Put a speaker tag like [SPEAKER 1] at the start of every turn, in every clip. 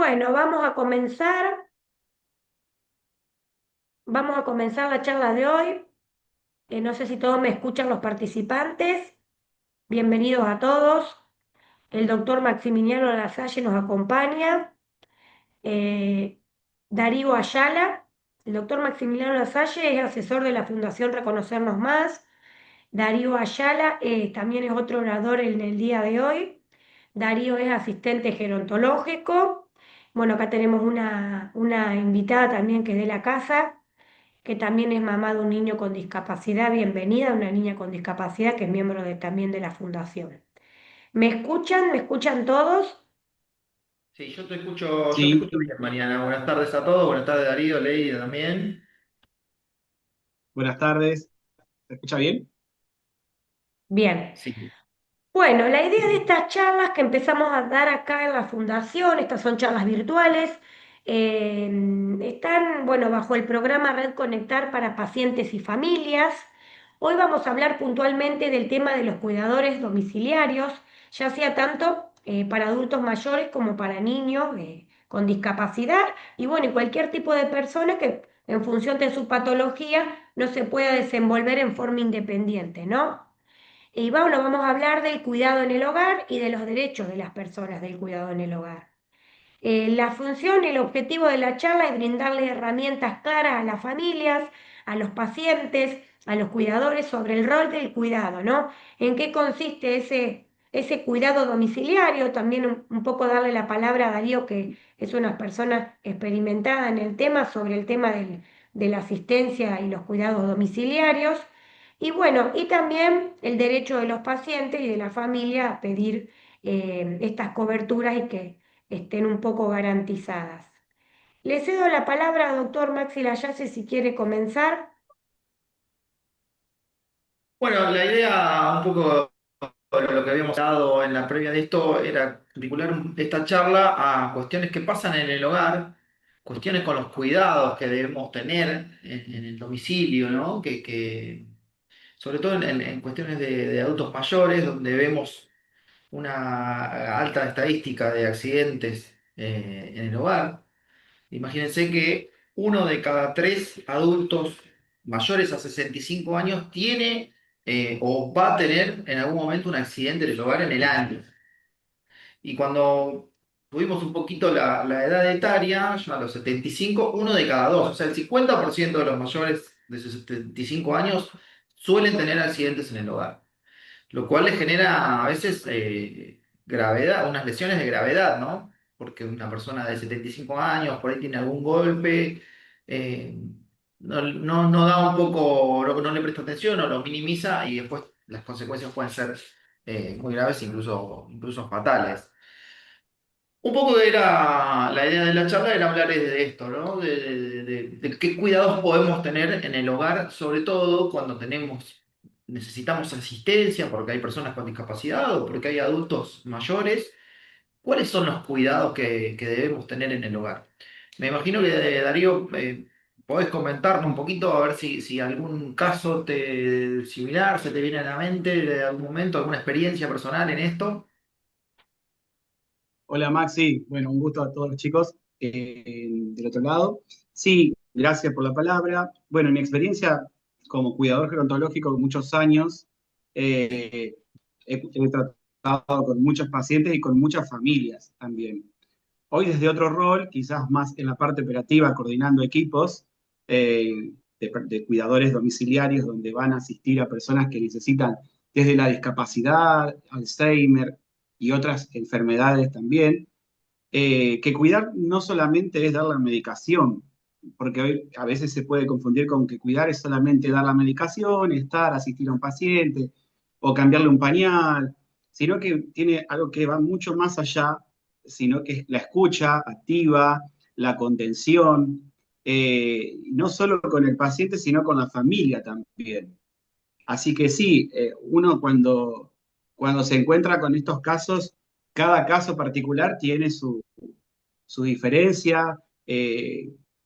[SPEAKER 1] Bueno, vamos a comenzar la charla de hoy. No sé si todos me escuchan los participantes. Bienvenidos a todos. El doctor Maximiliano Lasalle nos acompaña. Eh, Darío Ayala. El doctor Maximiliano Lasalle es asesor de la Fundación Reconocernos Más. Darío Ayala también es otro orador en el día de hoy. Darío es asistente gerontológico. Bueno, acá tenemos una invitada también que es de la casa, que también es mamá de un niño con discapacidad. Bienvenida, una niña con discapacidad que es miembro también de la fundación. ¿Me escuchan? ¿Me escuchan todos?
[SPEAKER 2] Sí, yo te escucho
[SPEAKER 3] Sí,
[SPEAKER 2] bien, Mariana. Buenas tardes a todos, buenas tardes Darío, Leida también.
[SPEAKER 3] buenas tardes. ¿Se escucha bien?
[SPEAKER 1] Bien.
[SPEAKER 2] Sí.
[SPEAKER 1] Bueno, la idea de estas charlas que empezamos a dar acá en la fundación, estas son charlas virtuales, eh, están, bueno, bajo el programa Red Conectar para pacientes y familias. Hoy vamos a hablar puntualmente del tema de los cuidadores domiciliarios, ya sea tanto para adultos mayores como para niños con discapacidad y bueno, y cualquier tipo de persona que en función de su patología no se pueda desenvolver en forma independiente, ¿no? Y vamos a hablar del cuidado en el hogar y de los derechos de las personas del cuidado en el hogar. La función y el objetivo de la charla es brindarle herramientas claras a las familias, a los pacientes, a los cuidadores sobre el rol del cuidado, ¿no? En qué consiste ese cuidado domiciliario, también un poco darle la palabra a Darío, que es una persona experimentada en el tema, sobre el tema de la asistencia y los cuidados domiciliarios. Y bueno, y también el derecho de los pacientes y de la familia a pedir estas coberturas y que estén un poco garantizadas. Le cedo la palabra al doctor Maxi Layase si quiere comenzar.
[SPEAKER 2] Bueno, la idea un poco de lo que habíamos dado en la previa de esto era vincular esta charla a cuestiones que pasan en el hogar, cuestiones con los cuidados que debemos tener en el domicilio, ¿no? Sobre todo en cuestiones de adultos mayores, donde vemos una alta estadística de accidentes en el hogar. Imagínense que uno de cada tres adultos mayores a 65 años tiene o va a tener en algún momento un accidente en el hogar en el año. Y cuando tuvimos un poquito la edad etaria, ya a los 75, uno de cada dos, o sea, el 50% de los mayores de 75 años suelen tener accidentes en el hogar, lo cual le genera a veces gravedad, unas lesiones de gravedad, ¿no? Porque una persona de 75 años por ahí tiene algún golpe, eh, no da un poco, no le presta atención o lo minimiza y después las consecuencias pueden ser muy graves, incluso fatales. Un poco era la idea de la charla era hablar de esto, ¿no? De qué cuidados podemos tener en el hogar, sobre todo cuando necesitamos asistencia, porque hay personas con discapacidad o porque hay adultos mayores. ¿Cuáles son los cuidados que debemos tener en el hogar? Me imagino que Darío, podés comentarnos un poquito a ver si algún caso similar se te viene a la mente de algún momento, alguna experiencia personal en esto.
[SPEAKER 3] Hola Maxi, bueno, un gusto a todos los chicos del otro lado. Sí, gracias por la palabra. Bueno, en mi experiencia como cuidador gerontológico de muchos años, eh, he tratado con muchos pacientes y con muchas familias también. Hoy desde otro rol, quizás más en la parte operativa, coordinando equipos de cuidadores domiciliarios donde van a asistir a personas que necesitan desde la discapacidad, Alzheimer y otras enfermedades también, que cuidar no solamente es dar la medicación, porque hoy a veces se puede confundir con que cuidar es solamente dar la medicación, estar, asistir a un paciente o cambiarle un pañal, sino que tiene algo que va mucho más allá, sino que es la escucha activa, la contención, no solo con el paciente, sino con la familia también. Así que sí, uno cuando se encuentra con estos casos, cada caso particular tiene su diferencia,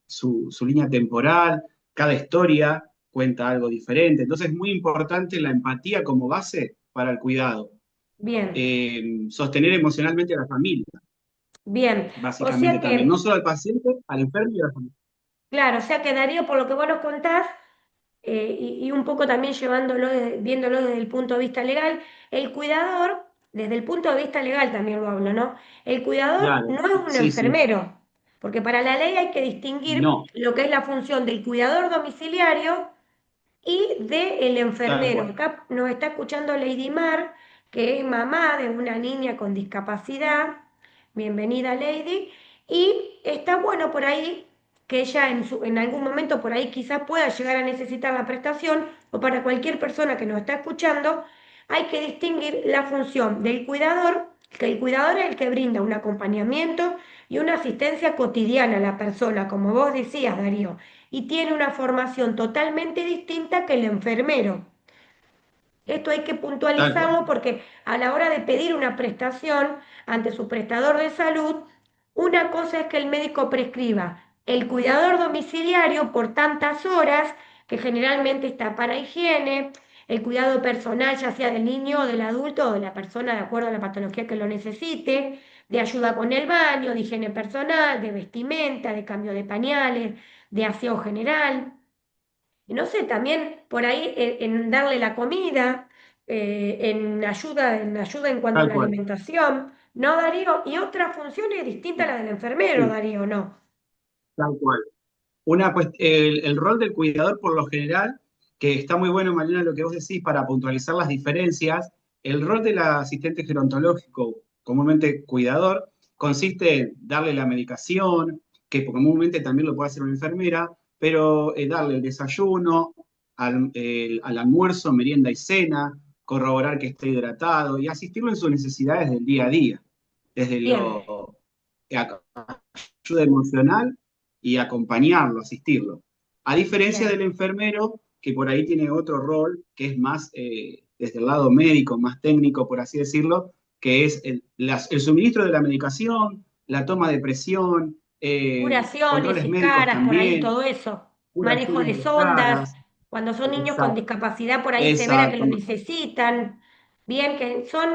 [SPEAKER 3] su línea temporal, cada historia cuenta algo diferente. Entonces es muy importante la empatía como base para el cuidado.
[SPEAKER 1] Bien,
[SPEAKER 3] Sostener emocionalmente a la familia.
[SPEAKER 1] Bien, o
[SPEAKER 3] básicamente
[SPEAKER 1] sea
[SPEAKER 3] también. No
[SPEAKER 1] que,
[SPEAKER 3] solo al paciente, al enfermo y a la familia.
[SPEAKER 1] claro, o sea que Darío, por lo que vos nos contás, y un poco también llevándolo, viéndolo desde el punto de vista legal, el cuidador, desde el punto de vista legal también lo hablo, ¿no? El cuidador
[SPEAKER 3] Claro,
[SPEAKER 1] no es un
[SPEAKER 3] sí, sí,
[SPEAKER 1] enfermero, porque para la ley hay que distinguir
[SPEAKER 3] no,
[SPEAKER 1] lo que es la función del cuidador domiciliario y del
[SPEAKER 3] tal
[SPEAKER 1] enfermero.
[SPEAKER 3] cual,
[SPEAKER 1] Acá nos está escuchando Lady Mar, que es mamá de una niña con discapacidad. Bienvenida, Lady. Y está bueno por ahí que ella en algún momento por ahí quizás pueda llegar a necesitar la prestación, o para cualquier persona que nos está escuchando, hay que distinguir la función del cuidador, que el cuidador es el que brinda un acompañamiento y una asistencia cotidiana a la persona, como vos decías, Darío, y tiene una formación totalmente distinta que el enfermero. Esto hay que
[SPEAKER 3] tal cual.
[SPEAKER 1] puntualizarlo porque a la hora de pedir una prestación ante su prestador de salud, una cosa es que el médico prescriba el cuidador domiciliario por tantas horas, que generalmente está para higiene, el cuidado personal, ya sea del niño o del adulto o de la persona de acuerdo a la patología que lo necesite, de ayuda con el baño, de higiene personal, de vestimenta, de cambio de pañales, de aseo general. Y no sé, también por ahí en darle la comida, en ayuda en cuanto a
[SPEAKER 3] Tal
[SPEAKER 1] la
[SPEAKER 3] cual.
[SPEAKER 1] alimentación, ¿no, Darío? Y otra función es distinta a la del enfermero,
[SPEAKER 3] Sí,
[SPEAKER 1] Darío, ¿no?
[SPEAKER 3] tal cual. El rol del cuidador, por lo general, que está muy bueno, Mariana, lo que vos decís, para puntualizar las diferencias, el rol del asistente gerontológico, comúnmente cuidador, consiste en darle la medicación, que comúnmente también lo puede hacer una enfermera, pero darle el desayuno, al almuerzo, merienda y cena, corroborar que esté hidratado y asistirlo en sus necesidades del día a día, desde
[SPEAKER 1] Bien,
[SPEAKER 3] lo ayuda emocional y acompañarlo, asistirlo. A diferencia del
[SPEAKER 1] bien,
[SPEAKER 3] enfermero, que por ahí tiene otro rol, que es más desde el lado médico, más técnico, por así decirlo, que es el suministro de la medicación, la toma de presión,
[SPEAKER 1] curaciones
[SPEAKER 3] controles
[SPEAKER 1] y
[SPEAKER 3] médicos
[SPEAKER 1] caras, por ahí
[SPEAKER 3] también,
[SPEAKER 1] todo eso. Manejo de
[SPEAKER 3] curaciones de
[SPEAKER 1] sondas,
[SPEAKER 3] caras,
[SPEAKER 1] cuando son niños con
[SPEAKER 3] exacto,
[SPEAKER 1] discapacidad por ahí severa que lo
[SPEAKER 3] exacto,
[SPEAKER 1] necesitan. Bien, que son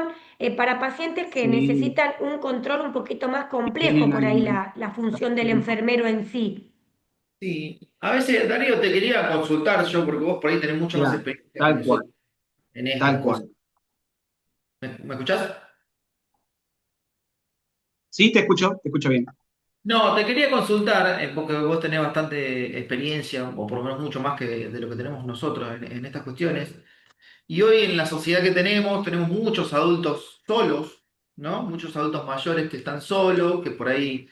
[SPEAKER 1] para pacientes que
[SPEAKER 3] sí,
[SPEAKER 1] necesitan un control un poquito más complejo
[SPEAKER 3] tienen
[SPEAKER 1] por ahí la función del
[SPEAKER 3] alimentación,
[SPEAKER 1] enfermero en sí.
[SPEAKER 2] Sí, a veces, Darío, te quería consultar yo, porque vos por ahí tenés mucha más
[SPEAKER 3] claro,
[SPEAKER 2] experiencia que
[SPEAKER 3] tal cual,
[SPEAKER 2] nosotros en estas
[SPEAKER 3] tal
[SPEAKER 2] cosas.
[SPEAKER 3] cual.
[SPEAKER 2] ¿Me escuchás?
[SPEAKER 3] Sí, te escucho bien.
[SPEAKER 2] No, te quería consultar, porque vos tenés bastante experiencia, o por lo menos mucho más que de lo que tenemos nosotros en estas cuestiones. Y hoy en la sociedad que tenemos muchos adultos solos, ¿no? Muchos adultos mayores que están solos, que por ahí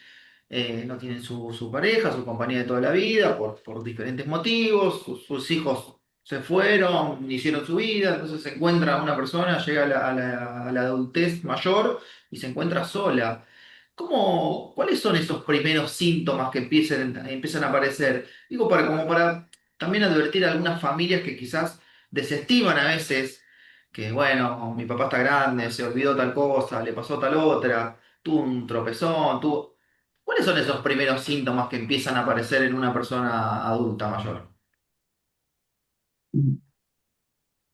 [SPEAKER 2] no tienen su pareja, su compañía de toda la vida, por diferentes motivos, sus hijos se fueron, hicieron su vida, entonces se encuentra una persona, llega a la adultez mayor y se encuentra sola. ¿Cuáles son esos primeros síntomas que empiezan a aparecer? Digo, como para también advertir a algunas familias que quizás desestiman a veces, que bueno, mi papá está grande, se olvidó tal cosa, le pasó tal otra, tuvo un tropezón, tuvo... ¿Cuáles son esos primeros síntomas que empiezan a aparecer en una persona adulta mayor?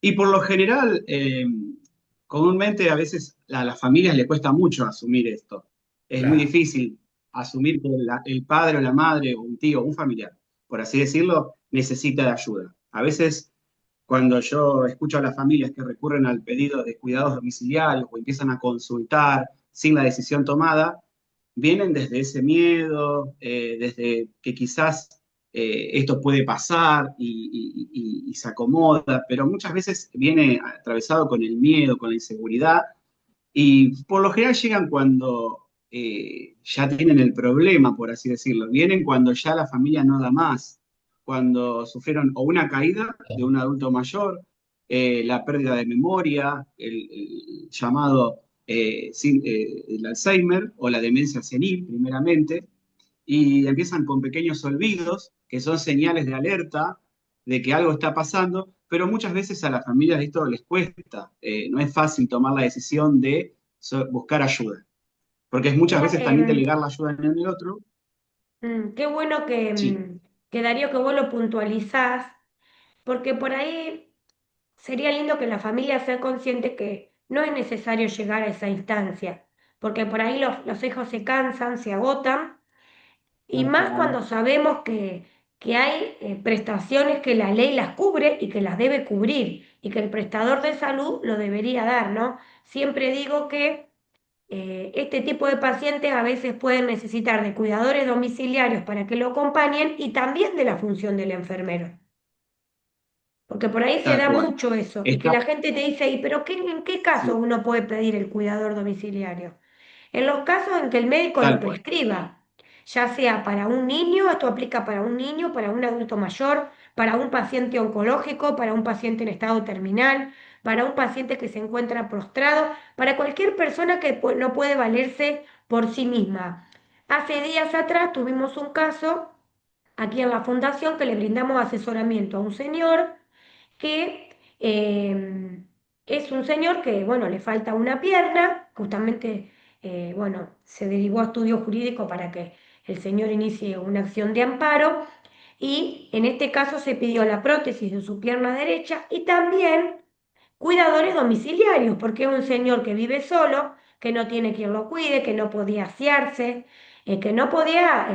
[SPEAKER 3] Y por lo general, comúnmente a veces a las familias le cuesta mucho asumir esto. Es muy
[SPEAKER 2] Claro.
[SPEAKER 3] difícil asumir que el padre o la madre o un tío o un familiar, por así decirlo, necesita de ayuda. A veces cuando yo escucho a las familias que recurren al pedido de cuidados domiciliarios o empiezan a consultar sin la decisión tomada, vienen desde ese miedo, desde que quizás esto puede pasar y se acomoda, pero muchas veces viene atravesado con el miedo, con la inseguridad, y por lo general llegan cuando ya tienen el problema, por así decirlo. Vienen cuando ya la familia no da más, cuando sufrieron o una caída de un adulto mayor, la pérdida de memoria, el llamado el Alzheimer o la demencia senil, primeramente, y empiezan con pequeños olvidos, que son señales de alerta de que algo está pasando, pero muchas veces a las familias esto les cuesta. No es fácil tomar la decisión de buscar ayuda, porque es muchas
[SPEAKER 1] Mira,
[SPEAKER 3] veces también delegar la ayuda en el otro.
[SPEAKER 1] qué bueno
[SPEAKER 3] Sí.
[SPEAKER 1] que Darío, que vos lo puntualizás, porque por ahí sería lindo que la familia sea consciente que no es necesario llegar a esa instancia. porque por ahí los hijos se cansan, se agotan, y
[SPEAKER 3] Tal
[SPEAKER 1] más
[SPEAKER 3] cual.
[SPEAKER 1] cuando sabemos que hay prestaciones que la ley las cubre y que las debe cubrir, y que el prestador de salud lo debería dar, ¿no? Siempre digo que este tipo de pacientes a veces pueden necesitar de cuidadores domiciliarios para que lo acompañen y también de la función del enfermero. Porque por ahí se
[SPEAKER 3] Tal
[SPEAKER 1] da
[SPEAKER 3] cual.
[SPEAKER 1] mucho eso y que
[SPEAKER 3] Está,
[SPEAKER 1] la gente te dice, ¿y pero en qué caso
[SPEAKER 3] sí,
[SPEAKER 1] uno puede pedir el cuidador domiciliario? En los casos en que el médico lo
[SPEAKER 3] tal cual.
[SPEAKER 1] prescriba, ya sea para un niño, esto aplica para un niño, para un adulto mayor, para un paciente oncológico, para un paciente en estado terminal, para un paciente que se encuentra prostrado, para cualquier persona que no puede valerse por sí misma. Hace días atrás tuvimos un caso aquí en la fundación que le brindamos asesoramiento a un señor que es un señor que, bueno, le falta una pierna, justamente, bueno, se derivó a estudio jurídico para que el señor inicie una acción de amparo y en este caso se pidió la prótesis de su pierna derecha y también cuidadores domiciliarios, porque es un señor que vive solo, que no tiene quien lo cuide, que no podía asearse, que no podía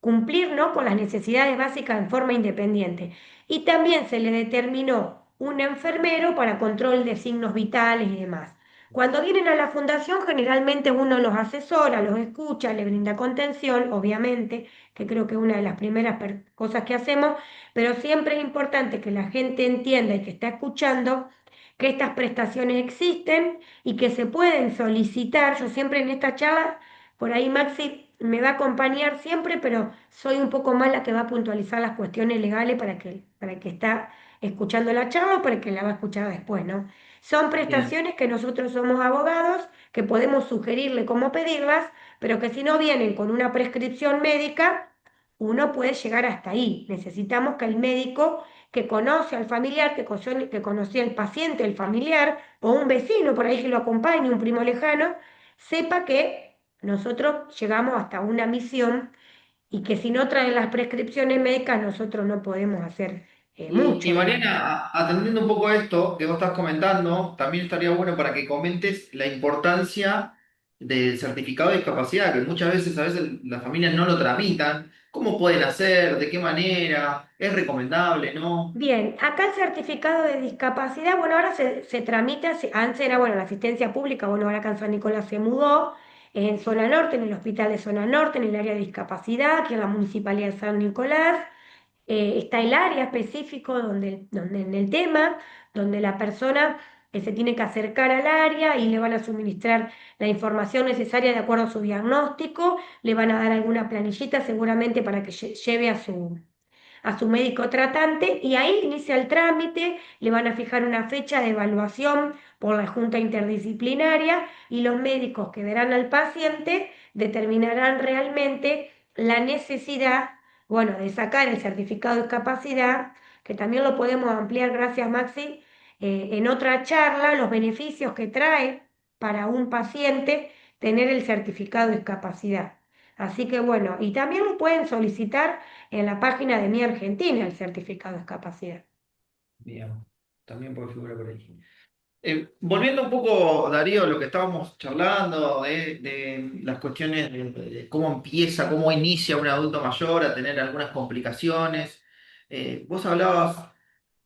[SPEAKER 1] cumplir, ¿no?, con las necesidades básicas en forma independiente. Y también se le determinó un enfermero para control de signos vitales y demás. Cuando vienen a la fundación, generalmente uno los asesora, los escucha, le brinda contención, obviamente, que creo que es una de las primeras cosas que hacemos, pero siempre es importante que la gente entienda y que está escuchando que estas prestaciones existen y que se pueden solicitar. Yo siempre en esta charla, por ahí Maxi me va a acompañar siempre, pero soy un poco más la que va a puntualizar las cuestiones legales para el que está escuchando la charla o para el que la va a escuchar después, ¿no? Son
[SPEAKER 2] Bien.
[SPEAKER 1] prestaciones que nosotros somos abogados, que podemos sugerirle cómo pedirlas, pero que si no vienen con una prescripción médica, uno puede llegar hasta ahí. Necesitamos que el médico que conoce al familiar, que conocía al paciente, el familiar, o un vecino por ahí que lo acompañe, un primo lejano, sepa que nosotros llegamos hasta una misión y que si no traen las prescripciones médicas nosotros no podemos hacer
[SPEAKER 2] Y
[SPEAKER 1] mucho, digamos.
[SPEAKER 2] Mariana, atendiendo un poco a esto que vos estás comentando, también estaría bueno para que comentes la importancia del certificado de discapacidad, que muchas veces, a veces las familias no lo tramitan. ¿Cómo pueden hacer? ¿De qué manera? ¿Es recomendable? ¿No?
[SPEAKER 1] Bien, acá el certificado de discapacidad, bueno, ahora se tramita, antes era, bueno, la asistencia pública, bueno, ahora acá en San Nicolás se mudó, en zona norte, en el hospital de zona norte, en el área de discapacidad, aquí en la municipalidad de San Nicolás. Está el área específico donde en el tema, donde la persona se tiene que acercar al área y le van a suministrar la información necesaria de acuerdo a su diagnóstico, le van a dar alguna planillita seguramente para que lleve a su médico tratante y ahí inicia el trámite, le van a fijar una fecha de evaluación por la junta interdisciplinaria y los médicos que verán al paciente determinarán realmente la necesidad, bueno, de sacar el certificado de discapacidad, que también lo podemos ampliar, gracias Maxi, en otra charla, los beneficios que trae para un paciente tener el certificado de discapacidad. Así que bueno, y también lo pueden solicitar en la página de Mi Argentina el certificado de discapacidad.
[SPEAKER 2] Bien, también puede figurar por ahí. Volviendo un poco, Darío, a lo que estábamos charlando, de las cuestiones de cómo empieza, cómo inicia un adulto mayor a tener algunas complicaciones. Vos hablabas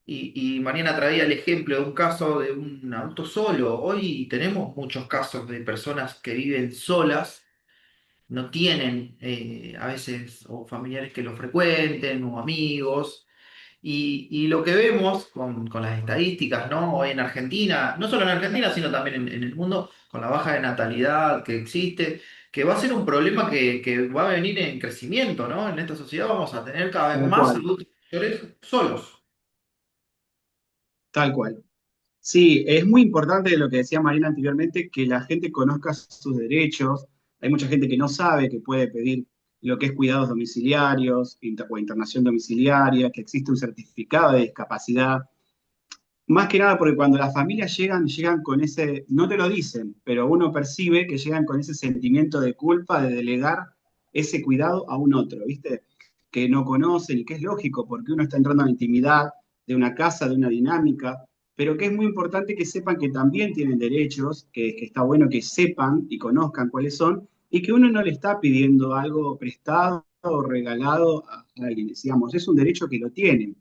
[SPEAKER 2] y Mariana traía el ejemplo de un caso de un adulto solo. Hoy tenemos muchos casos de personas que viven solas, no tienen a veces o familiares que lo frecuenten o amigos. Y lo que vemos con las estadísticas, ¿no? Hoy en Argentina, no solo en Argentina, sino también en el mundo, con la baja de natalidad que existe, que va a ser un problema que va a venir en crecimiento, ¿no? En esta sociedad vamos a tener cada vez
[SPEAKER 3] Tal
[SPEAKER 2] más
[SPEAKER 3] cual,
[SPEAKER 2] adultos mayores solos.
[SPEAKER 3] tal cual. Sí, es muy importante lo que decía Marina anteriormente, que la gente conozca sus derechos. Hay mucha gente que no sabe que puede pedir lo que es cuidados domiciliarios o internación domiciliaria, que existe un certificado de discapacidad. Más que nada porque cuando las familias llegan con ese, no te lo dicen, pero uno percibe que llegan con ese sentimiento de culpa de delegar ese cuidado a un otro, ¿viste? Que no conocen y que es lógico porque uno está entrando a la intimidad de una casa, de una dinámica, pero que es muy importante que sepan que también tienen derechos, que está bueno que sepan y conozcan cuáles son, y que uno no le está pidiendo algo prestado o regalado a alguien, digamos, es un derecho que lo tienen.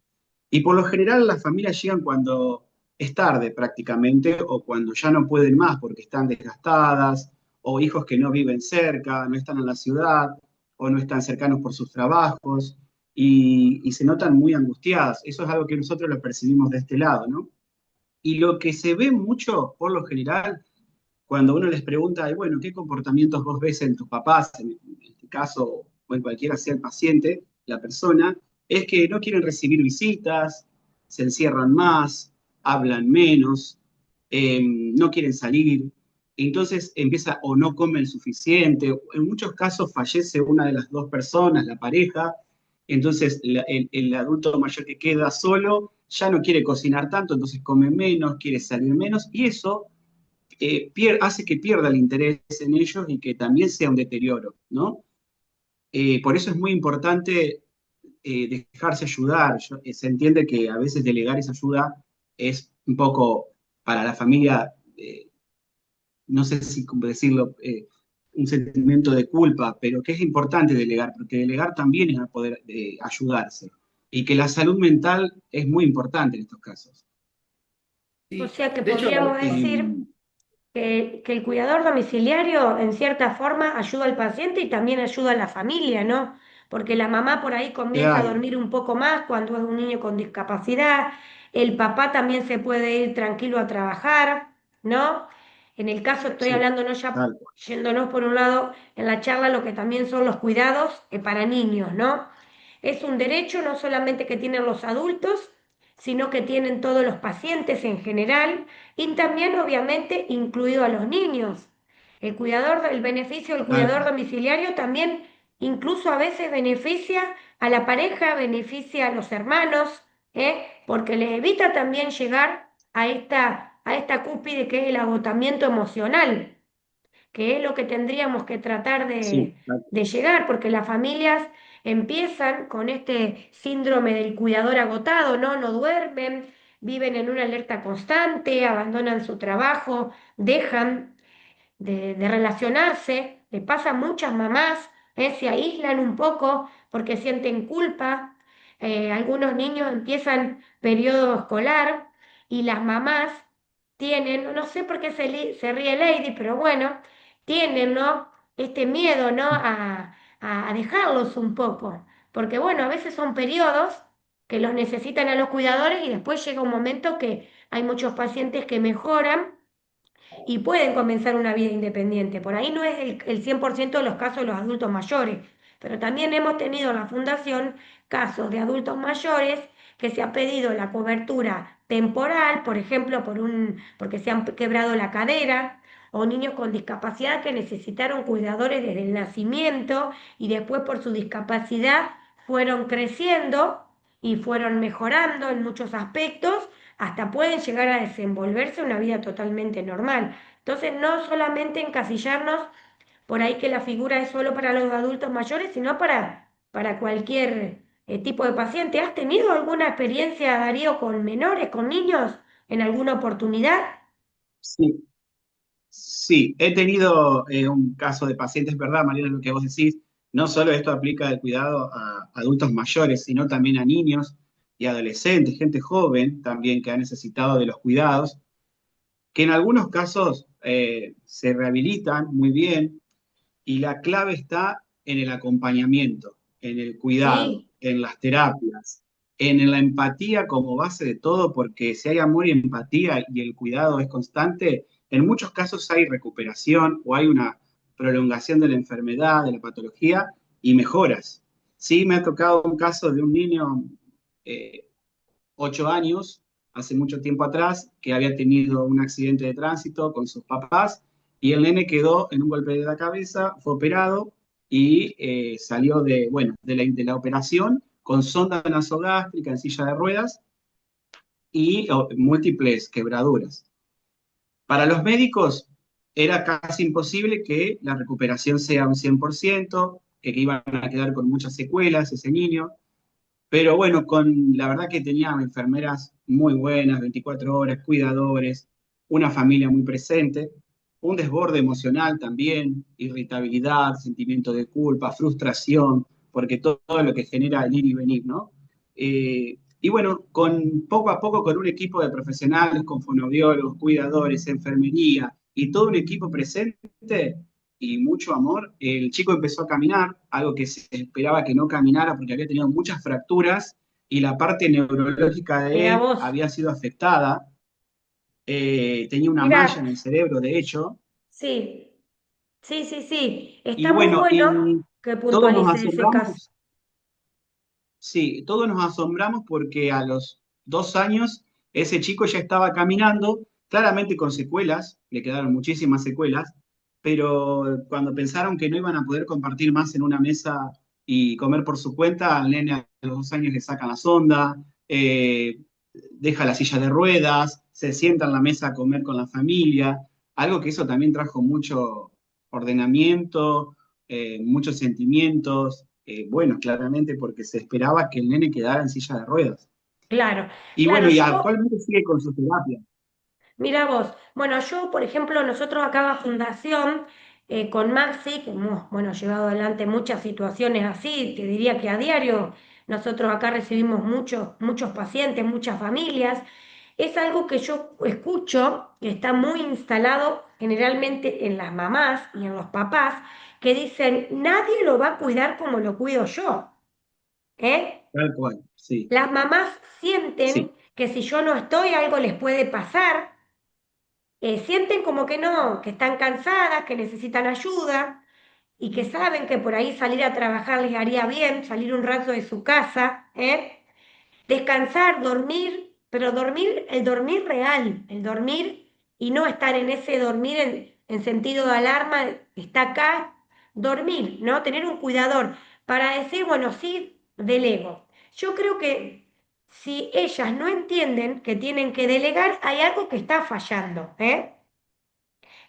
[SPEAKER 3] Y por lo general las familias llegan cuando es tarde prácticamente, o cuando ya no pueden más porque están desgastadas, o hijos que no viven cerca, no están en la ciudad, o no están cercanos por sus trabajos, y se notan muy angustiadas. Eso es algo que nosotros lo percibimos de este lado, ¿no? Y lo que se ve mucho, por lo general, cuando uno les pregunta, "Ay, bueno, ¿qué comportamientos vos ves en tus papás, en este caso, o en cualquiera sea el paciente, la persona, es que no quieren recibir visitas, se encierran más, hablan menos, no quieren salir, entonces empieza o no comen suficiente, o en muchos casos fallece una de las dos personas, la pareja, entonces el adulto mayor que queda solo ya no quiere cocinar tanto, entonces come menos, quiere salir menos, y eso hace que pierda el interés en ellos y que también sea un deterioro, ¿no? Por eso es muy importante dejarse ayudar. Se entiende que a veces delegar esa ayuda es un poco para la familia, no sé si cómo decirlo, un sentimiento de culpa, pero que es importante delegar, porque delegar también es poder ayudarse. Y que la salud mental es muy importante en estos casos.
[SPEAKER 1] O
[SPEAKER 2] Sí,
[SPEAKER 1] sea que
[SPEAKER 2] de hecho,
[SPEAKER 1] podríamos decir
[SPEAKER 3] Eh,
[SPEAKER 1] que el cuidador domiciliario en cierta forma ayuda al paciente y también ayuda a la familia, ¿no? Porque la mamá por ahí comienza a
[SPEAKER 3] claro,
[SPEAKER 1] dormir un poco más cuando es un niño con discapacidad, el papá también se puede ir tranquilo a trabajar, ¿no? En el caso, estoy
[SPEAKER 3] sí,
[SPEAKER 1] hablando, ¿no? Ya
[SPEAKER 3] tal cual.
[SPEAKER 1] yéndonos por un lado en la charla, lo que también son los cuidados para niños, ¿no? Es un derecho no solamente que tienen los adultos, sino que tienen todos los pacientes en general y también obviamente incluido a los niños. El beneficio del
[SPEAKER 3] Tal
[SPEAKER 1] cuidador
[SPEAKER 3] cual.
[SPEAKER 1] domiciliario también incluso a veces beneficia a la pareja, beneficia a los hermanos, porque les evita también llegar a esta cúspide que es el agotamiento emocional, que es lo que tendríamos que tratar
[SPEAKER 3] Sí, tal
[SPEAKER 1] de llegar, porque las familias empiezan con este síndrome del cuidador agotado, ¿no? No duermen, viven en una alerta constante, abandonan su trabajo, dejan de relacionarse, le pasa a muchas mamás, se aíslan un poco porque sienten culpa. Algunos niños empiezan periodo escolar y las mamás tienen, no sé por qué se ríe Lady, pero bueno, tienen, ¿no? Este miedo, ¿no? A dejarlos un poco, porque bueno, a veces son periodos que los necesitan a los cuidadores y después llega un momento que hay muchos pacientes que mejoran y pueden comenzar una vida independiente. Por ahí no es el 100% de los casos de los adultos mayores, pero también hemos tenido en la Fundación casos de adultos mayores que se ha pedido la cobertura temporal, por ejemplo, porque se han quebrado la cadera, o niños con discapacidad que necesitaron cuidadores desde el nacimiento y después por su discapacidad fueron creciendo y fueron mejorando en muchos aspectos hasta pueden llegar a desenvolverse una vida totalmente normal. Entonces, no solamente encasillarnos por ahí que la figura es solo para los adultos mayores, sino para cualquier tipo de paciente. ¿Has tenido alguna experiencia, Darío, con menores, con niños, en alguna oportunidad?
[SPEAKER 3] sí, sí, he tenido un caso de pacientes, ¿verdad, Mariana? Lo que vos decís, no solo esto aplica el cuidado a adultos mayores, sino también a niños y adolescentes, gente joven también que ha necesitado de los cuidados, que en algunos casos se rehabilitan muy bien y la clave está en el acompañamiento, en el cuidado,
[SPEAKER 1] Sí,
[SPEAKER 3] en las terapias, en la empatía como base de todo, porque si hay amor y empatía y el cuidado es constante, en muchos casos hay recuperación o hay una prolongación de la enfermedad, de la patología y mejoras. Sí, me ha tocado un caso de un niño, eh, 8 años, hace mucho tiempo atrás, que había tenido un accidente de tránsito con sus papás y el nene quedó en un golpe de la cabeza, fue operado y salió bueno, de la operación con sonda nasogástrica en silla de ruedas y múltiples quebraduras. Para los médicos era casi imposible que la recuperación sea un 100%, que iban a quedar con muchas secuelas ese niño, Pero bueno, la verdad que tenía enfermeras muy buenas, 24 horas, cuidadores, una familia muy presente, un desborde emocional también, irritabilidad, sentimiento de culpa, frustración, porque todo lo que genera el ir y venir, ¿no? Y bueno, poco a poco con un equipo de profesionales, con fonoaudiólogos, cuidadores, enfermería y todo un equipo presente y mucho amor, el chico empezó a caminar, algo que se esperaba que no caminara porque había tenido muchas fracturas y la parte neurológica de
[SPEAKER 1] Mira
[SPEAKER 3] él
[SPEAKER 1] vos,
[SPEAKER 3] había sido afectada, tenía una malla
[SPEAKER 1] mira,
[SPEAKER 3] en el cerebro, de hecho,
[SPEAKER 1] sí, sí, sí, sí,
[SPEAKER 3] y
[SPEAKER 1] está muy
[SPEAKER 3] bueno,
[SPEAKER 1] bueno
[SPEAKER 3] y
[SPEAKER 1] que
[SPEAKER 3] todos nos
[SPEAKER 1] puntualice ese caso.
[SPEAKER 3] asombramos, sí, todos nos asombramos porque a los 2 años ese chico ya estaba caminando, claramente con secuelas, le quedaron muchísimas secuelas, pero cuando pensaron que no iban a poder compartir más en una mesa y comer por su cuenta, al nene a los 2 años le sacan la sonda, deja la silla de ruedas, se sienta en la mesa a comer con la familia, algo que eso también trajo mucho ordenamiento, muchos sentimientos, buenos claramente porque se esperaba que el nene quedara en silla de ruedas.
[SPEAKER 1] Claro,
[SPEAKER 3] Y
[SPEAKER 1] claro,
[SPEAKER 3] bueno, y
[SPEAKER 1] yo,
[SPEAKER 3] actualmente sigue con su terapia,
[SPEAKER 1] mira vos, bueno, yo, por ejemplo, nosotros acá en la Fundación, con Maxi, que hemos, bueno, llevado adelante muchas situaciones así, te diría que a diario nosotros acá recibimos muchos, muchos pacientes, muchas familias, es algo que yo escucho, que está muy instalado generalmente en las mamás y en los papás, que dicen, nadie lo va a cuidar como lo cuido yo, ¿eh?
[SPEAKER 3] tal cual, sí,
[SPEAKER 1] Las mamás sienten
[SPEAKER 3] sí,
[SPEAKER 1] que si yo no estoy, algo les puede pasar, sienten como que no, que están cansadas, que necesitan ayuda y que saben que por ahí salir a trabajar les haría bien, salir un rato de su casa, ¿eh? Descansar, dormir, pero dormir, el dormir real, el dormir y no estar en ese dormir en sentido de alarma, está acá, dormir, ¿no? Tener un cuidador para decir, bueno, sí, delego. Yo creo que si ellas no entienden que tienen que delegar, hay algo que está fallando, ¿eh?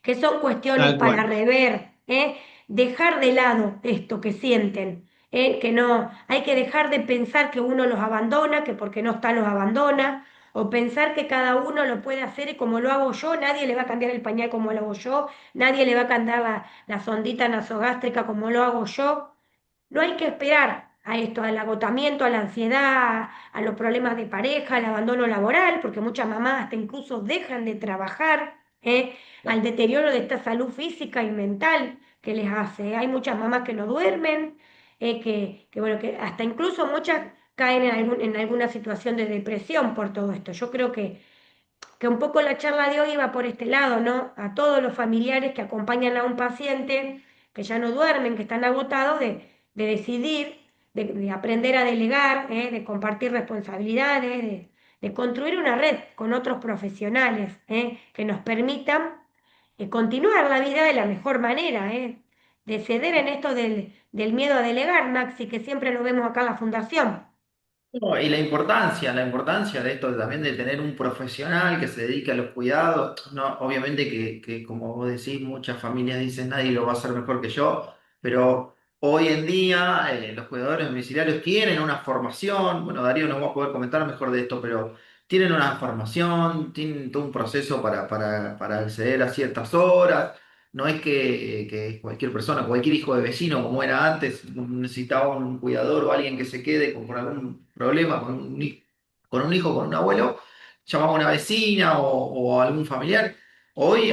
[SPEAKER 1] Que son cuestiones
[SPEAKER 3] tal
[SPEAKER 1] para
[SPEAKER 3] cual.
[SPEAKER 1] rever, ¿eh? Dejar de lado esto que sienten, que no, hay que dejar de pensar que uno los abandona, que porque no está los abandona, o pensar que cada uno lo puede hacer y como lo hago yo, nadie le va a cambiar el pañal como lo hago yo, nadie le va a cambiar la sondita nasogástrica como lo hago yo. No hay que esperar a esto, al agotamiento, a la ansiedad, a los problemas de pareja, al abandono laboral, porque muchas mamás hasta incluso dejan de trabajar, al deterioro de esta salud física y mental que les hace. Hay muchas mamás que no duermen, bueno, que hasta incluso muchas caen en alguna situación de depresión por todo esto. Yo creo que un poco la charla de hoy iba por este lado, ¿no? A todos los familiares que acompañan a un paciente que ya no duermen, que están agotados, de decidir, de aprender a delegar, de compartir responsabilidades, de construir una red con otros profesionales, que nos permitan continuar la vida de la mejor manera, de ceder en esto del miedo a delegar, Maxi, que siempre lo vemos acá en la Fundación.
[SPEAKER 2] No, y la importancia de esto también de tener un profesional que se dedique a los cuidados. No, obviamente que como vos decís, muchas familias dicen nadie lo va a hacer mejor que yo, pero hoy en día los cuidadores domiciliarios tienen una formación. Bueno, Darío nos va a poder comentar mejor de esto, pero tienen una formación, tienen todo un proceso para acceder a ciertas horas. No es que cualquier persona, cualquier hijo de vecino, como era antes, necesitaba un cuidador o alguien que se quede por algún problema con un hijo, con un abuelo, llamaba a una vecina o a algún familiar. Hoy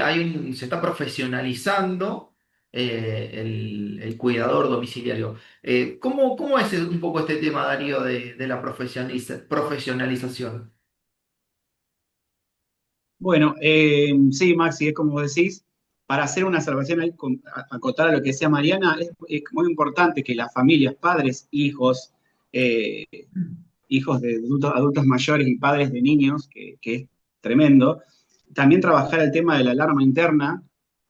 [SPEAKER 2] se está profesionalizando el cuidador domiciliario. ¿Cómo es un poco este tema, Darío, de la profesionalización?
[SPEAKER 3] Bueno, sí, Maxi, es como vos decís, para hacer una salvación ahí, acotar a lo que decía Mariana, es muy importante que las familias, padres, hijos, eh, hijos de adultos mayores y padres de niños, que es tremendo, también trabajar el tema de la alarma interna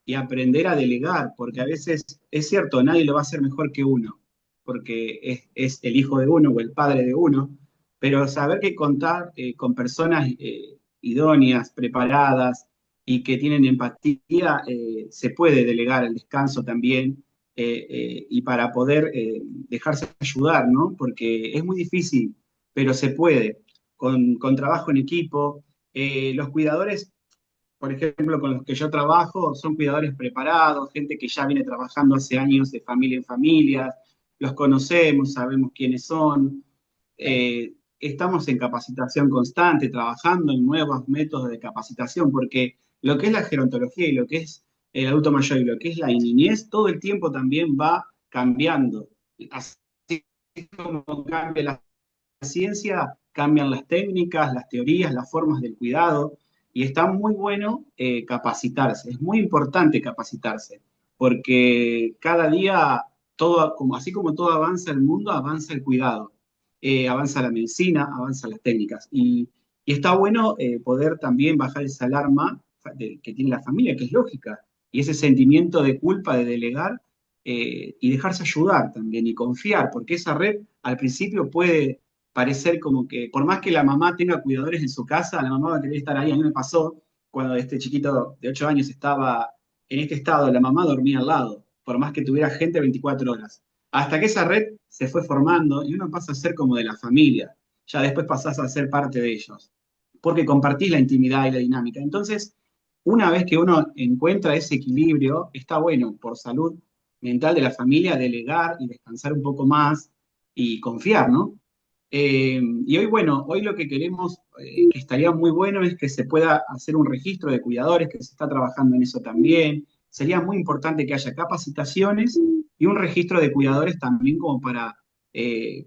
[SPEAKER 3] y aprender a delegar, porque a veces es cierto, nadie lo va a hacer mejor que uno, porque es el hijo de uno o el padre de uno, pero saber que contar con personas idóneas, preparadas y que tienen empatía, se puede delegar el descanso también y para poder dejarse ayudar, ¿no? Porque es muy difícil pero se puede, con trabajo en equipo. Los cuidadores, por ejemplo, con los que yo trabajo, son cuidadores preparados, gente que ya viene trabajando hace años de familia en familia, los conocemos, sabemos quiénes son. Estamos en capacitación constante, trabajando en nuevos métodos de capacitación, porque lo que es la gerontología y lo que es el adulto mayor y lo que es la niñez, todo el tiempo también va cambiando. Así como cambia la ciencia, cambian las técnicas, las teorías, las formas del cuidado, y está muy bueno capacitarse, es muy importante capacitarse, porque cada día, todo, como, así como todo avanza el mundo, avanza el cuidado, avanza la medicina, avanzan las técnicas, y está bueno poder también bajar esa alarma que tiene la familia, que es lógica, y ese sentimiento de culpa de delegar y dejarse ayudar también y confiar, porque esa red al principio puede parecer como que, por más que la mamá tenga cuidadores en su casa, la mamá va a querer estar ahí. A mí me pasó cuando este chiquito de 8 años estaba en este estado, la mamá dormía al lado, por más que tuviera gente 24 horas. Hasta que esa red se fue formando y uno pasa a ser como de la familia, ya después pasás a ser parte de ellos, porque compartís la intimidad y la dinámica. Entonces, una vez que uno encuentra ese equilibrio, está bueno por salud mental de la familia delegar y descansar un poco más y confiar, ¿no? Y hoy, bueno, hoy lo que queremos, que estaría muy bueno, es que se pueda hacer un registro de cuidadores, que se está trabajando en eso también. Sería muy importante que haya capacitaciones y un registro de cuidadores también como para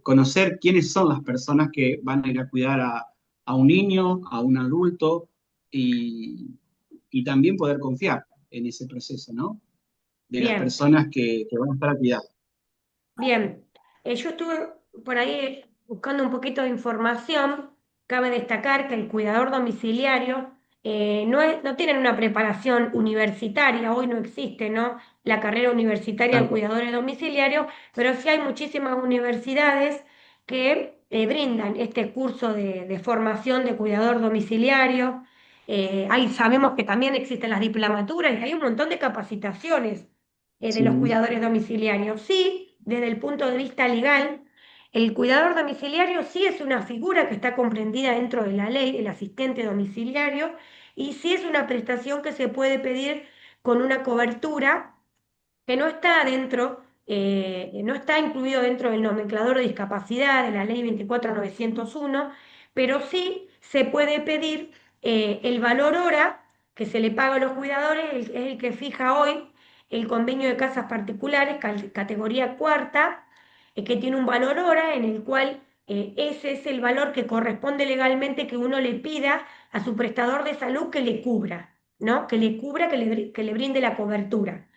[SPEAKER 3] conocer quiénes son las personas que van a ir a cuidar a un niño, a un adulto, y, y también poder confiar en ese proceso, ¿no? De las
[SPEAKER 1] Bien.
[SPEAKER 3] personas que van a estar a cuidar.
[SPEAKER 1] Bien, yo estuve por ahí buscando un poquito de información. Cabe destacar que el cuidador domiciliario no tienen una preparación universitaria, hoy no existe, ¿no? La carrera universitaria
[SPEAKER 3] Tal
[SPEAKER 1] de
[SPEAKER 3] cual.
[SPEAKER 1] cuidadores domiciliarios, pero sí hay muchísimas universidades que brindan este curso de formación de cuidador domiciliario. Ahí sabemos que también existen las diplomaturas y hay un montón de capacitaciones de los
[SPEAKER 3] Sí,
[SPEAKER 1] cuidadores domiciliarios. Sí, desde el punto de vista legal, el cuidador domiciliario sí es una figura que está comprendida dentro de la ley, el asistente domiciliario, y sí es una prestación que se puede pedir con una cobertura que no está dentro, no está incluido dentro del nomenclador de discapacidad de la ley 24901, pero sí se puede pedir el valor hora que se le paga a los cuidadores, es el que fija hoy el convenio de casas particulares, categoría cuarta, que tiene un valor hora en el cual ese es el valor que corresponde legalmente que uno le pida a su prestador de salud que le cubra, ¿no? Que le cubra, que le brinde la cobertura.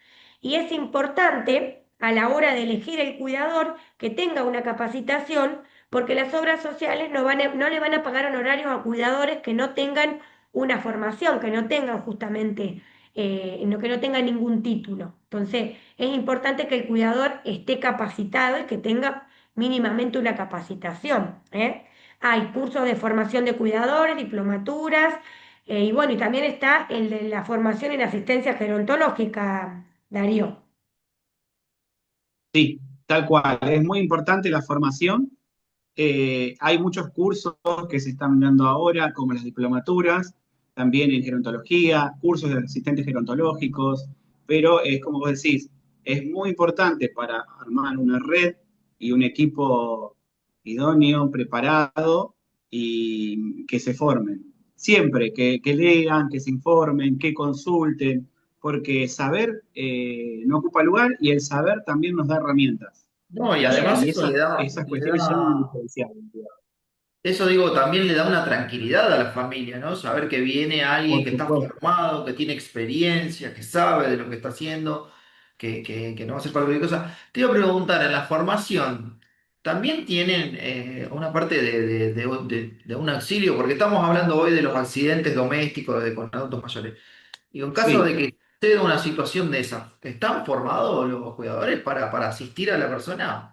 [SPEAKER 1] Y es importante a la hora de elegir el cuidador que tenga una capacitación, porque las obras sociales no le van a pagar honorarios a cuidadores que no tengan una formación, que no tengan justamente, que no tengan ningún título. Entonces, es importante que el cuidador esté capacitado y que tenga mínimamente una capacitación, ¿eh? Hay cursos de formación de cuidadores, diplomaturas, y bueno, y también está el de la formación en asistencia gerontológica, Darío.
[SPEAKER 3] sí, tal cual. Es muy importante la formación. Hay muchos cursos que se están dando ahora, como las diplomaturas, también en gerontología, cursos de asistentes gerontológicos, pero es como vos decís, es muy importante para armar una red y un equipo idóneo, preparado y que se formen. Siempre que lean, que se informen, que consulten, porque saber no ocupa lugar y el saber también nos da herramientas.
[SPEAKER 2] No, y además
[SPEAKER 1] Bien,
[SPEAKER 3] Y
[SPEAKER 2] eso
[SPEAKER 3] esas
[SPEAKER 2] le
[SPEAKER 3] cuestiones son
[SPEAKER 2] da,
[SPEAKER 3] indifferenciables.
[SPEAKER 2] eso digo, también le da una tranquilidad a la familia, ¿no? Saber que viene alguien
[SPEAKER 3] Por
[SPEAKER 2] que está
[SPEAKER 3] supuesto.
[SPEAKER 2] formado, que tiene experiencia, que sabe de lo que está haciendo, que no va a hacer cualquier cosa. Te iba a preguntar, en la formación, ¿también tienen una parte de un auxilio? Porque estamos hablando hoy de los accidentes domésticos con adultos mayores. Y en caso de
[SPEAKER 3] Sí,
[SPEAKER 2] que se dé una situación de esa, ¿están formados los cuidadores para asistir a la persona?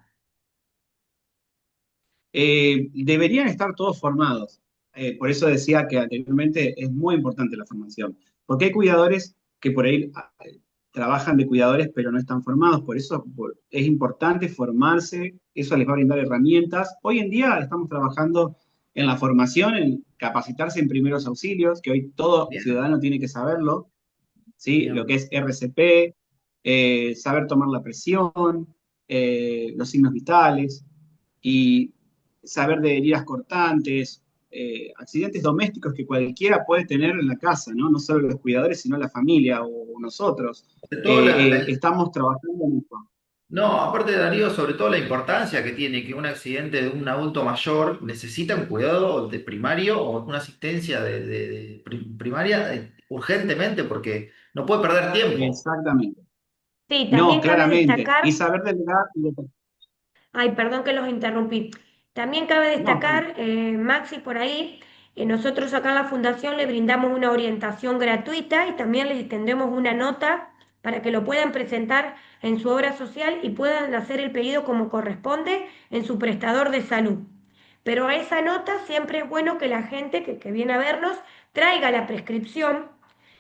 [SPEAKER 3] deberían estar todos formados. Por eso decía que anteriormente es muy importante la formación, porque hay cuidadores que por ahí trabajan de cuidadores pero no están formados. Por eso es importante formarse, eso les va a brindar herramientas. Hoy en día estamos trabajando en la formación, en capacitarse en primeros auxilios, que hoy todo
[SPEAKER 2] Bien,
[SPEAKER 3] ciudadano tiene que saberlo, ¿sí? Lo
[SPEAKER 2] bien.
[SPEAKER 3] que es RCP, saber tomar la presión, los signos vitales y saber de heridas cortantes, accidentes domésticos que cualquiera puede tener en la casa, ¿no? No solo los cuidadores, sino la familia o nosotros.
[SPEAKER 2] Sobre todo
[SPEAKER 3] Estamos trabajando en esto.
[SPEAKER 2] no, aparte de Darío, sobre todo la importancia que tiene que un accidente de un adulto mayor necesita un cuidado de primario o una asistencia de primaria urgentemente porque no puede perder tiempo.
[SPEAKER 3] Exactamente.
[SPEAKER 1] Sí,
[SPEAKER 3] No,
[SPEAKER 1] también cabe
[SPEAKER 3] claramente. Y
[SPEAKER 1] destacar.
[SPEAKER 3] saber delegar.
[SPEAKER 1] Ay, perdón que los interrumpí. También cabe
[SPEAKER 3] No,
[SPEAKER 1] destacar, Maxi, por ahí, nosotros acá en la Fundación le brindamos una orientación gratuita y también les extendemos una nota para que lo puedan presentar en su obra social y puedan hacer el pedido como corresponde en su prestador de salud. Pero a esa nota siempre es bueno que la gente que viene a vernos traiga la prescripción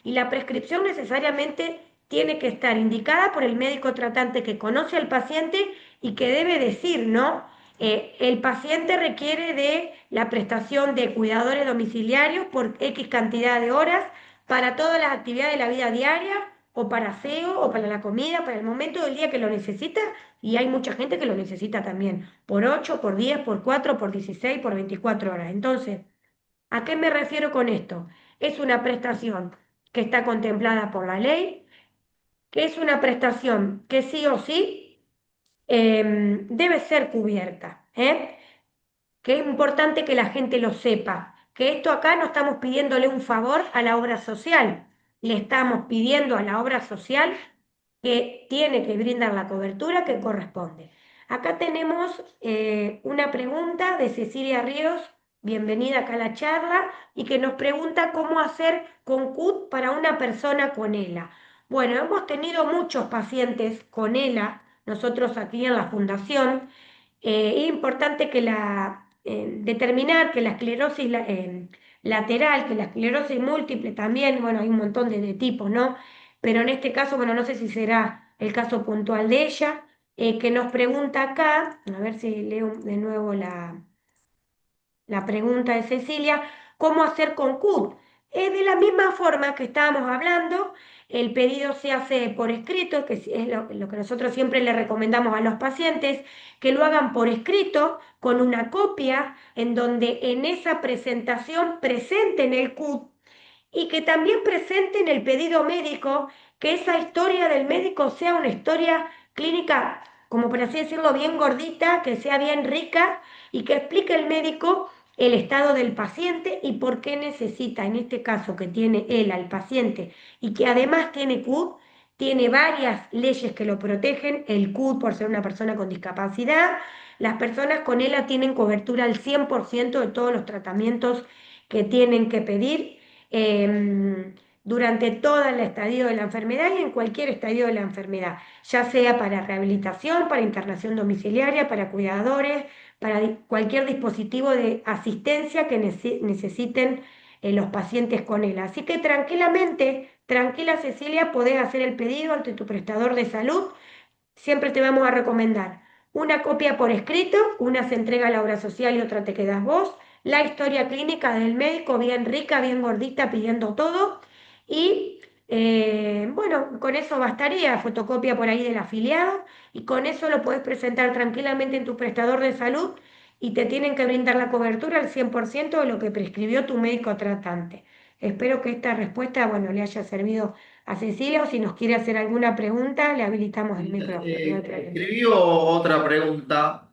[SPEAKER 1] y la prescripción necesariamente tiene que estar indicada por el médico tratante que conoce al paciente y que debe decir, ¿no? El paciente requiere de la prestación de cuidadores domiciliarios por X cantidad de horas para todas las actividades de la vida diaria o para aseo o para la comida, para el momento del día que lo necesita y hay mucha gente que lo necesita también, por 8 por 10 por 4 por 16 por 24 horas. Entonces, ¿a qué me refiero con esto? Es una prestación que está contemplada por la ley, que es una prestación que sí o sí debe ser cubierta, ¿eh? Que es importante que la gente lo sepa, que esto acá no estamos pidiéndole un favor a la obra social, le estamos pidiendo a la obra social que tiene que brindar la cobertura que corresponde. Acá tenemos una pregunta de Cecilia Ríos, bienvenida acá a la charla, y que nos pregunta cómo hacer con CUT para una persona con ELA. Bueno, hemos tenido muchos pacientes con ELA, nosotros aquí en la Fundación. Es importante que determinar que la esclerosis lateral, que la esclerosis múltiple también, bueno, hay un montón de tipos, ¿no? Pero en este caso, bueno, no sé si será el caso puntual de ella, que nos pregunta acá, a ver si leo de nuevo la pregunta de Cecilia, ¿cómo hacer con CUT? De la misma forma que estábamos hablando, el pedido se hace por escrito, que es lo que nosotros siempre le recomendamos a los pacientes, que lo hagan por escrito, con una copia, en donde en esa presentación presenten el CUT y que también presenten el pedido médico, que esa historia del médico sea una historia clínica, como por así decirlo, bien gordita, que sea bien rica y que explique el médico el estado del paciente y por qué necesita, en este caso que tiene él al paciente y que además tiene CUD, tiene varias leyes que lo protegen, el CUD por ser una persona con discapacidad, las personas con ELA tienen cobertura al 100% de todos los tratamientos que tienen que pedir durante todo el estadio de la enfermedad y en cualquier estadio de la enfermedad, ya sea para rehabilitación, para internación domiciliaria, para cuidadores, para cualquier dispositivo de asistencia que necesiten los pacientes con él. Así que tranquilamente, tranquila Cecilia, podés hacer el pedido ante tu prestador de salud. Siempre te vamos a recomendar una copia por escrito, una se entrega a la obra social y otra te quedas vos, la historia clínica del médico bien rica, bien gordita, pidiendo todo y bueno, con eso bastaría, fotocopia por ahí del afiliado y con eso lo puedes presentar tranquilamente en tu prestador de salud y te tienen que brindar la cobertura al 100% de lo que prescribió tu médico tratante. Espero que esta respuesta, bueno, le haya servido a Cecilia o si nos quiere hacer alguna pregunta, le habilitamos el micrófono, no hay problema.
[SPEAKER 2] Escribió otra pregunta,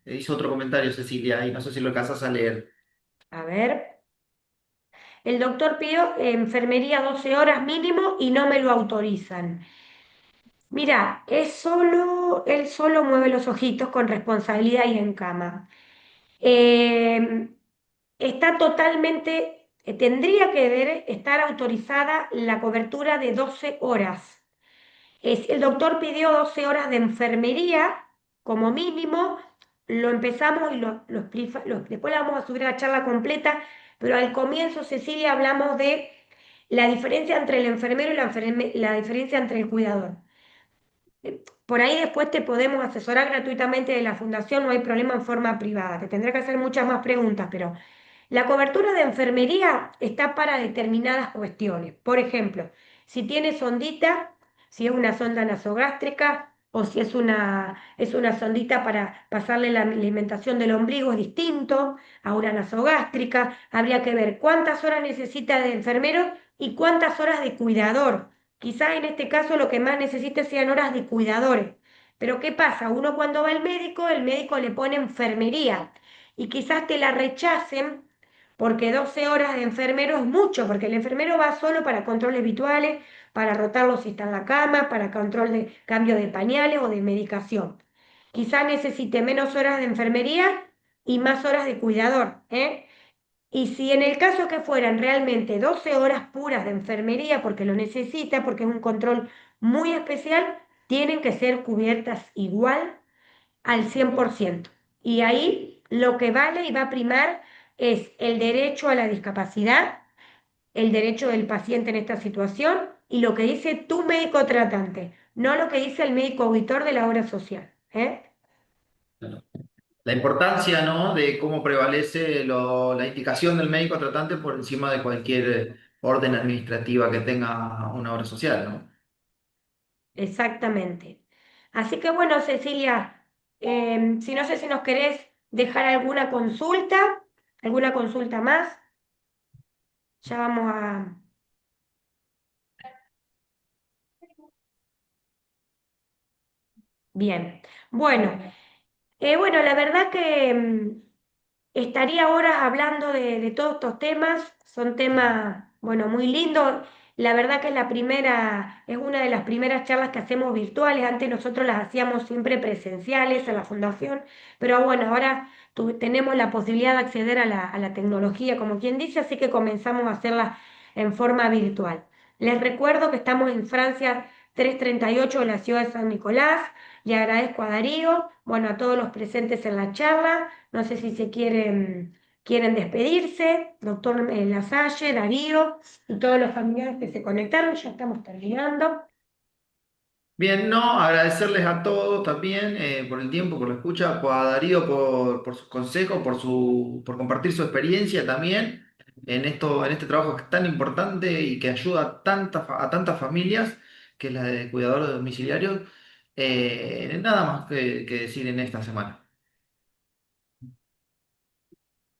[SPEAKER 2] hizo otro comentario Cecilia y no sé si lo alcanzas a leer.
[SPEAKER 1] A ver, el doctor pidió enfermería 12 horas mínimo y no me lo autorizan. Mira, él solo mueve los ojitos con responsabilidad y en cama. Eh, Está totalmente, tendría que estar autorizada la cobertura de 12 horas. El doctor pidió 12 horas de enfermería como mínimo, lo empezamos y después la vamos a subir a la charla completa, pero al comienzo, Cecilia, hablamos de la diferencia entre el enfermero y la diferencia entre el cuidador. Por ahí después te podemos asesorar gratuitamente de la fundación, no hay problema en forma privada. Te tendré que hacer muchas más preguntas, pero la cobertura de enfermería está para determinadas cuestiones. Por ejemplo, si tienes sondita, si es una sonda nasogástrica o si es una sondita para pasarle la alimentación del ombligo, es distinto a una nasogástrica. Habría que ver cuántas horas necesita de enfermero y cuántas horas de cuidador. Quizás en este caso lo que más necesite sean horas de cuidadores. Pero ¿qué pasa? Uno cuando va al médico, el médico le pone enfermería y quizás te la rechacen porque 12 horas de enfermero es mucho, porque el enfermero va solo para controles habituales, para rotarlo si está en la cama, para control de cambio de pañales o de medicación. Quizás necesite menos horas de enfermería y más horas de cuidador, ¿eh? Y si en el caso que fueran realmente 12 horas puras de enfermería, porque lo necesita, porque es un control muy especial, tienen que ser cubiertas igual al 100%. Y ahí lo que vale y va a primar es el derecho a la discapacidad, el derecho del paciente en esta situación y lo que dice tu médico tratante, no lo que dice el médico auditor de la obra social. ¿Eh?
[SPEAKER 2] La importancia, ¿no? De cómo prevalece la indicación del médico tratante por encima de cualquier orden administrativa que tenga una obra social, ¿no?
[SPEAKER 1] Exactamente. Así que bueno, Cecilia, si no sé si nos querés dejar alguna consulta más, ya vamos a... Bien. Bueno, bueno, la verdad que estaría horas hablando de todos estos temas, son temas, bueno, muy lindos. La verdad que es una de las primeras charlas que hacemos virtuales. Antes nosotros las hacíamos siempre presenciales en la fundación, pero bueno, ahora tenemos la posibilidad de acceder a la tecnología, como quien dice, así que comenzamos a hacerlas en forma virtual. Les recuerdo que estamos en Francia 338 de la ciudad de San Nicolás. Le agradezco a Darío, bueno, a todos los presentes en la charla. No sé si quieren despedirse, doctor Lasalle, Darío y todos los familiares que se conectaron. Ya estamos terminando.
[SPEAKER 2] Bien, no, agradecerles a todos también por el tiempo, por la escucha, a Darío por sus consejos, por compartir su experiencia también en este trabajo que es tan importante y que ayuda a tantas familias, que es la de cuidadores domiciliarios. Nada más que decir en esta semana.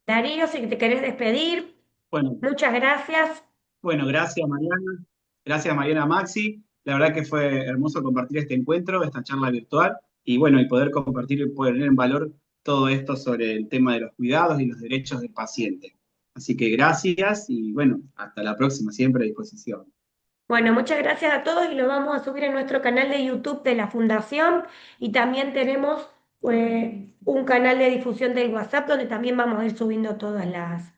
[SPEAKER 1] Darío, si te querés despedir,
[SPEAKER 3] Bueno,
[SPEAKER 1] muchas gracias.
[SPEAKER 3] bueno, gracias Mariana. Gracias Mariana Maxi. La verdad que fue hermoso compartir este encuentro, esta charla virtual, y bueno, y poder compartir y poner en valor todo esto sobre el tema de los cuidados y los derechos del paciente. Así que gracias y bueno, hasta la próxima, siempre a disposición.
[SPEAKER 1] Bueno, muchas gracias a todos y lo vamos a subir en nuestro canal de YouTube de la Fundación y también tenemos un canal de difusión del WhatsApp donde también vamos a ir subiendo todas las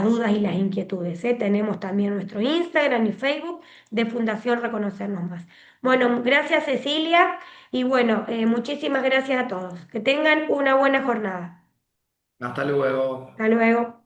[SPEAKER 1] dudas y las inquietudes. ¿Eh? Tenemos también nuestro Instagram y Facebook de Fundación Reconocernos Más. Bueno, gracias Cecilia y bueno, muchísimas gracias a todos. Que tengan una buena jornada.
[SPEAKER 2] Hasta luego.
[SPEAKER 1] Hasta luego.